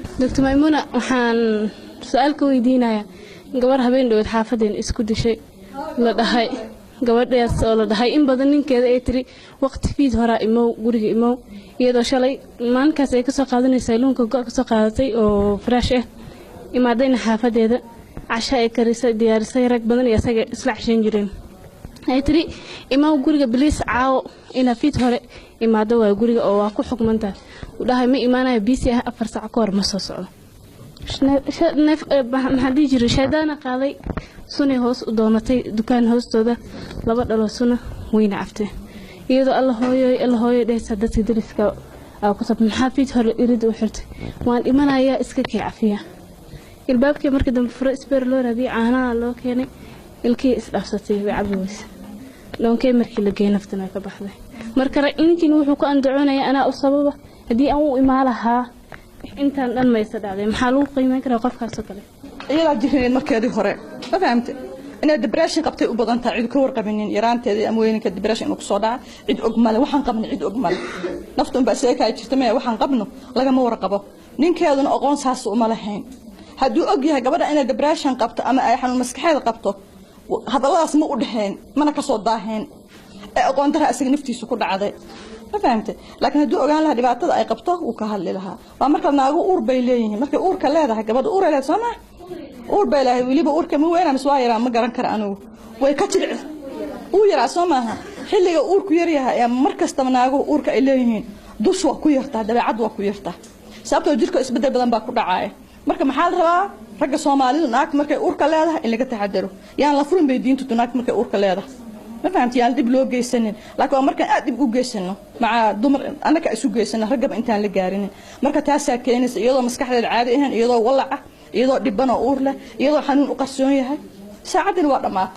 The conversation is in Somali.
دكتور ميمونة waxaan su'aal ka weydiinayaa gabar habeen dhow xaafadeen isku dishay la dhahay gabadhaas oo la dhahay in badan ninkeeda ay tiri waqti fiid hore imow guriga imow iyadoo shalay maalinkaas ay ka soo qaadanaysaa luunka go'o ka soo qaadatay oo fresh ah imaadayna xaafadeeda casha ay karisay diyaarisay rag badan iyo asaga isla cashan jireen ay tiri imow guriga biliis caawo ina fiid hore imaado waa guriga oo waa ku xukmantaa u dhahay ma imaanayo biisi ah 4 saac ka hor ma soo socdo maxaa dhigi jiray shaydaana qaaday sunay hoos u doonatay dukaan hoostooda laba dhalo suna weyna caftay iyadoo alla hooyo dhaysa dadka dariska ku sabab maxaa fiid hore irid u xirtay waan imanayaa iska kii cafiya ilbaabkii markii dambe furo isbeer loo raadiyay caanaha loo keenay ilkii isdhaafsatay way cabays loonkay markii la geeyay naftana ka baxday marka inkiin wuxuu ku andacoonayaa anaa u sababa hadii aan u imaalaha intaan dhan ma isa dhacday maxaa lagu qiimeyn karaa qofkaas oo kale iyada jireen markeedii hore ma fahamtay inay depression qabtay u badan tahay cid ka warqabinin yaraanteedii ama weynka depression uu soo dhacay cid og male waxaan qabnay cid og male naftu baa seeka ay jirtay waxaan qabno laga ma warqabo ninkeeduna aqoon saas uma lahayn haduu og yahay gabadha inay depression qabto ama ay xanuun maskaxeed qabto hadalladaas ma u dhaxeen mana ka soo daaheen aqoon dara asiga naftiisu ku dhacday ma fahamtay laakiin haduu ogaan lahaa dhibaatada ay qabto uu ka hadli lahaa waa marka naagu uur bay leeyihiin markay uurka leedahay gabadha uur leedahay Soomaa uur bay leedahay waliba uurka ma weynaa miswaa yaraa ma garan kara anigu way ka jilcid uu yaraa Soomaaha xilliga uurku yar yahay markasta naagu uurka ay leeyihiin dush waa ku yartaa dabeecad waa ku yartaa sababtoo jirka isbedel badan baa ku dhacay marka maxaa la rabaa ragga Soomaalidu naag markay uurka leedahay in laga taxadaro yaan la furin bay diintu naag markay uurka leedahay ما فهمت يعني دب لو جيسنين لكن مركن أدب وجيسنه مع دمر أنا كأسوق جيسنه رجب إنتان لجارين مركن تاسع كينس يلا مسكح للعادة هن يلا ولع يلا دبنا أورله يلا حنون أقصيه هاي ساعد الوقت مات